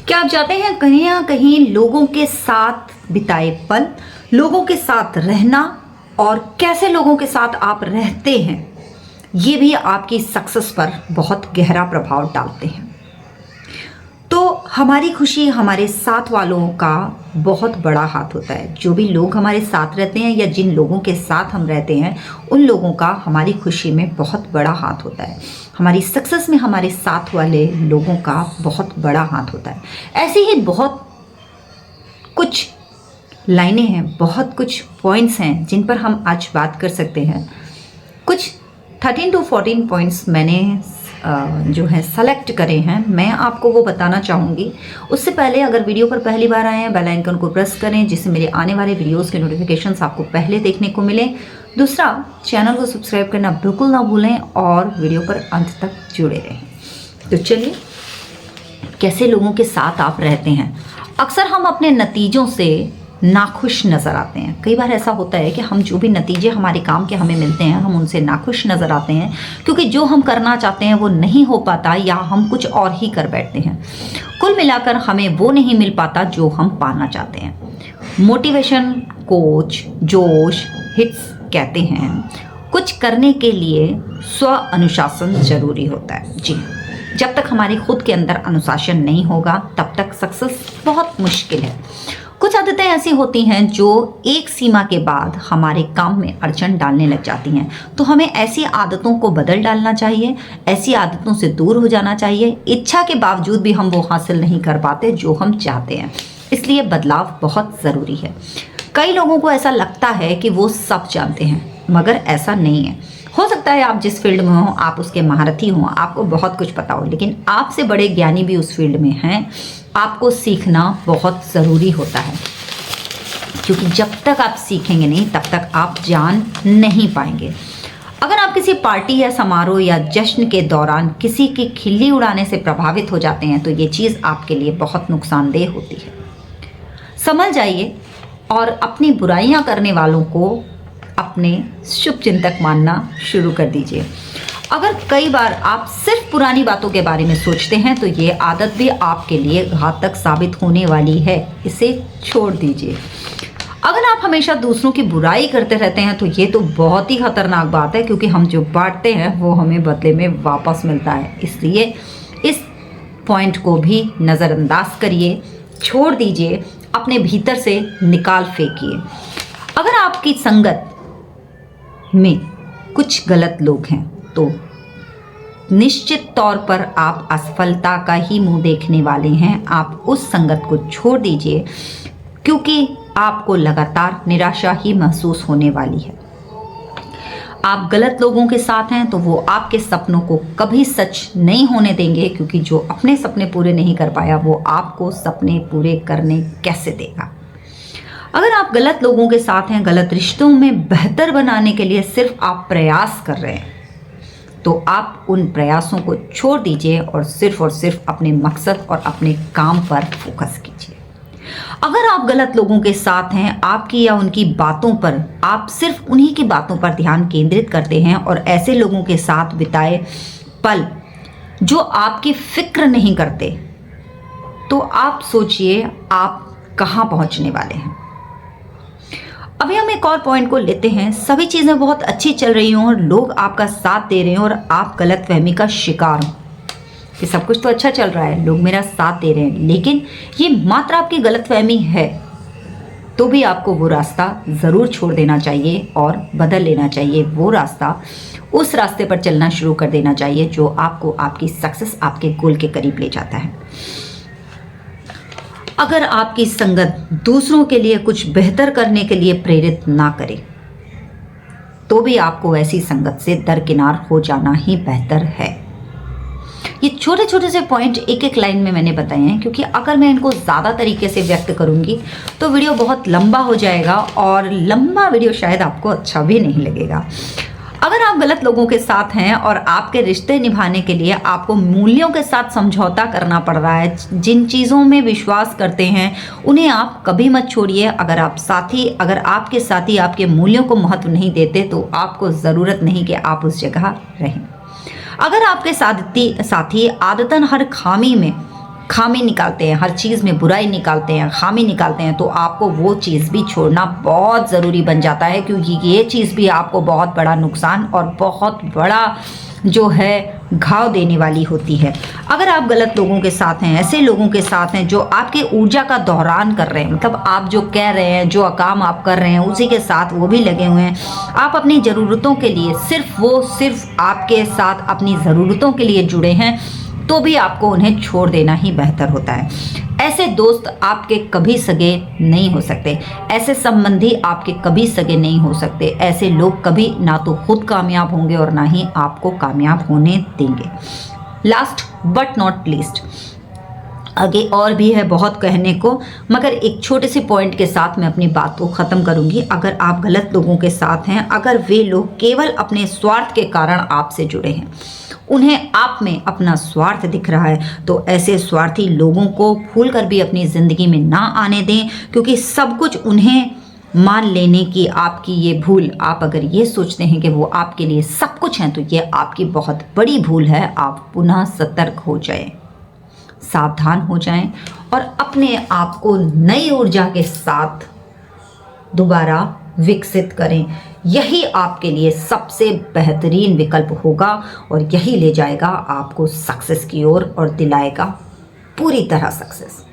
क्या आप चाहते हैं कहीं ना कहीं लोगों के साथ बिताए पल, लोगों के साथ रहना और कैसे लोगों के साथ आप रहते हैं, ये भी आपकी सक्सेस पर बहुत गहरा प्रभाव डालते हैं। तो हमारी खुशी हमारे साथ वालों का बहुत बड़ा हाथ होता है। जो भी लोग हमारे साथ रहते हैं या जिन लोगों के साथ हम रहते हैं, उन लोगों का हमारी खुशी में बहुत बड़ा हाथ होता है। हमारी सक्सेस में हमारे साथ वाले लोगों का बहुत बड़ा हाथ होता है। ऐसे ही बहुत कुछ लाइनें हैं, बहुत कुछ पॉइंट्स हैं जिन पर हम आज बात कर सकते हैं। कुछ 13 to 14 पॉइंट्स मैंने जो है सेलेक्ट करे हैं, मैं आपको वो बताना चाहूँगी। उससे पहले अगर वीडियो पर पहली बार आए हैं, बेल आइकन को प्रेस करें जिससे मेरे आने वाले वीडियोस के नोटिफिकेशंस आपको पहले देखने को मिले। दूसरा, चैनल को सब्सक्राइब करना बिल्कुल ना भूलें और वीडियो पर अंत तक जुड़े रहें। तो चलिए, कैसे लोगों के साथ आप रहते हैं। अक्सर हम अपने नतीजों से नाखुश नज़र आते हैं। कई बार ऐसा होता है कि हम जो भी नतीजे हमारे काम के हमें मिलते हैं, हम उनसे नाखुश नज़र आते हैं क्योंकि जो हम करना चाहते हैं वो नहीं हो पाता या हम कुछ और ही कर बैठते हैं। कुल मिलाकर हमें वो नहीं मिल पाता जो हम पाना चाहते हैं। मोटिवेशन, कोच, जोश, हिट्स कहते हैं कुछ करने के लिए स्व अनुशासन जरूरी होता है। जी, जब तक हमारे खुद के अंदर अनुशासन नहीं होगा तब तक सक्सेस बहुत मुश्किल है। कुछ आदतें ऐसी होती हैं जो एक सीमा के बाद हमारे काम में अड़चन डालने लग जाती हैं, तो हमें ऐसी आदतों को बदल डालना चाहिए, ऐसी आदतों से दूर हो जाना चाहिए। इच्छा के बावजूद भी हम वो हासिल नहीं कर पाते जो हम चाहते हैं, इसलिए बदलाव बहुत ज़रूरी है। कई लोगों को ऐसा लगता है कि वो सब जानते हैं, मगर ऐसा नहीं है। हो सकता है आप जिस फील्ड में हो आप उसके महारथी हों, आपको बहुत कुछ पता हो, लेकिन आपसे बड़े ज्ञानी भी उस फील्ड में हैं। आपको सीखना बहुत ज़रूरी होता है, क्योंकि जब तक आप सीखेंगे नहीं तब तक आप जान नहीं पाएंगे। अगर आप किसी पार्टी या समारोह या जश्न के दौरान किसी की खिल्ली उड़ाने से प्रभावित हो जाते हैं तो ये चीज़ आपके लिए बहुत नुकसानदेह होती है। संभल जाइए और अपनी बुराइयां करने वालों को अपने शुभचिंतक मानना शुरू कर दीजिए। अगर कई बार आप सिर्फ पुरानी बातों के बारे में सोचते हैं तो ये आदत भी आपके लिए घातक साबित होने वाली है, इसे छोड़ दीजिए। अगर आप हमेशा दूसरों की बुराई करते रहते हैं तो ये तो बहुत ही खतरनाक बात है, क्योंकि हम जो बांटते हैं वो हमें बदले में वापस मिलता है। इसलिए इस पॉइंट को भी नज़रअंदाज करिए, छोड़ दीजिए, अपने भीतर से निकाल फेंकिए। अगर आपकी संगत में कुछ गलत लोग हैं तो निश्चित तौर पर आप असफलता का ही मुंह देखने वाले हैं। आप उस संगत को छोड़ दीजिए, क्योंकि आपको लगातार निराशा ही महसूस होने वाली है। आप गलत लोगों के साथ हैं तो वो आपके सपनों को कभी सच नहीं होने देंगे, क्योंकि जो अपने सपने पूरे नहीं कर पाया वो आपको सपने पूरे करने कैसे देगा। अगर आप गलत लोगों के साथ हैं, गलत रिश्तों में बेहतर बनाने के लिए सिर्फ आप प्रयास कर रहे हैं, तो आप उन प्रयासों को छोड़ दीजिए और सिर्फ अपने मकसद और अपने काम पर फोकस कीजिए। अगर आप गलत लोगों के साथ हैं, आपकी या उनकी बातों पर, आप सिर्फ उन्हीं की बातों पर ध्यान केंद्रित करते हैं और ऐसे लोगों के साथ बिताए पल जो आपकी फिक्र नहीं करते, तो आप सोचिए आप कहाँ पहुँचने वाले हैं। अभी हम एक और पॉइंट को लेते हैं। सभी चीज़ें बहुत अच्छी चल रही हों और लोग आपका साथ दे रहे हैं और आप गलतफहमी का शिकार हो कि सब कुछ तो अच्छा चल रहा है, लोग मेरा साथ दे रहे हैं, लेकिन ये मात्र आपकी गलतफहमी है, तो भी आपको वो रास्ता ज़रूर छोड़ देना चाहिए और बदल लेना चाहिए। वो रास्ता, उस रास्ते पर चलना शुरू कर देना चाहिए जो आपको आपकी सक्सेस, आपके गोल के करीब ले जाता है। अगर आपकी संगत दूसरों के लिए कुछ बेहतर करने के लिए प्रेरित ना करे तो भी आपको ऐसी संगत से दरकिनार हो जाना ही बेहतर है। ये छोटे छोटे से पॉइंट एक एक लाइन में मैंने बताए हैं, क्योंकि अगर मैं इनको ज़्यादा तरीके से व्यक्त करूंगी तो वीडियो बहुत लंबा हो जाएगा और लंबा वीडियो शायद आपको अच्छा भी नहीं लगेगा। अगर आप गलत लोगों के साथ हैं और आपके रिश्ते निभाने के लिए आपको मूल्यों के साथ समझौता करना पड़ रहा है, जिन चीज़ों में विश्वास करते हैं उन्हें आप कभी मत छोड़िए। अगर आपके साथी आपके मूल्यों को महत्व नहीं देते तो आपको ज़रूरत नहीं कि आप उस जगह रहें। अगर आपके साथी आदतन हर खामी में खामी निकालते हैं, हर चीज़ में बुराई निकालते हैं, खामी निकालते हैं, तो आपको वो चीज़ भी छोड़ना बहुत ज़रूरी बन जाता है, क्योंकि ये चीज़ भी आपको बहुत बड़ा नुकसान और बहुत बड़ा जो है घाव देने वाली होती है। अगर आप गलत लोगों के साथ हैं, ऐसे लोगों के साथ हैं जो आपके ऊर्जा का दोहरान कर रहे हैं, मतलब आप जो कह रहे हैं, जो काम आप कर रहे हैं, उसी के साथ वो भी लगे हुए हैं, आप अपनी ज़रूरतों के लिए सिर्फ आपके साथ अपनी ज़रूरतों के लिए जुड़े हैं, तो भी आपको उन्हें छोड़ देना ही बेहतर होता है। ऐसे दोस्त आपके कभी सगे नहीं हो सकते, ऐसे संबंधी आपके कभी सगे नहीं हो सकते, ऐसे लोग कभी ना तो खुद कामयाब होंगे और ना ही आपको कामयाब होने देंगे। लास्ट बट नॉट लीस्ट, आगे और भी है बहुत कहने को, मगर एक छोटे से पॉइंट के साथ मैं अपनी बात को ख़त्म करूंगी। अगर आप गलत लोगों के साथ हैं, अगर वे लोग केवल अपने स्वार्थ के कारण आपसे जुड़े हैं, उन्हें आप में अपना स्वार्थ दिख रहा है, तो ऐसे स्वार्थी लोगों को भूल कर भी अपनी ज़िंदगी में ना आने दें, क्योंकि सब कुछ उन्हें मान लेने की आपकी ये भूल, आप अगर ये सोचते हैं कि वो आपके लिए सब कुछ हैं, तो ये आपकी बहुत बड़ी भूल है। आप पुनः सतर्क हो जाएं, सावधान हो जाएं और अपने आप को नई ऊर्जा के साथ दोबारा विकसित करें। यही आपके लिए सबसे बेहतरीन विकल्प होगा और यही ले जाएगा आपको सक्सेस की ओर और दिलाएगा पूरी तरह सक्सेस।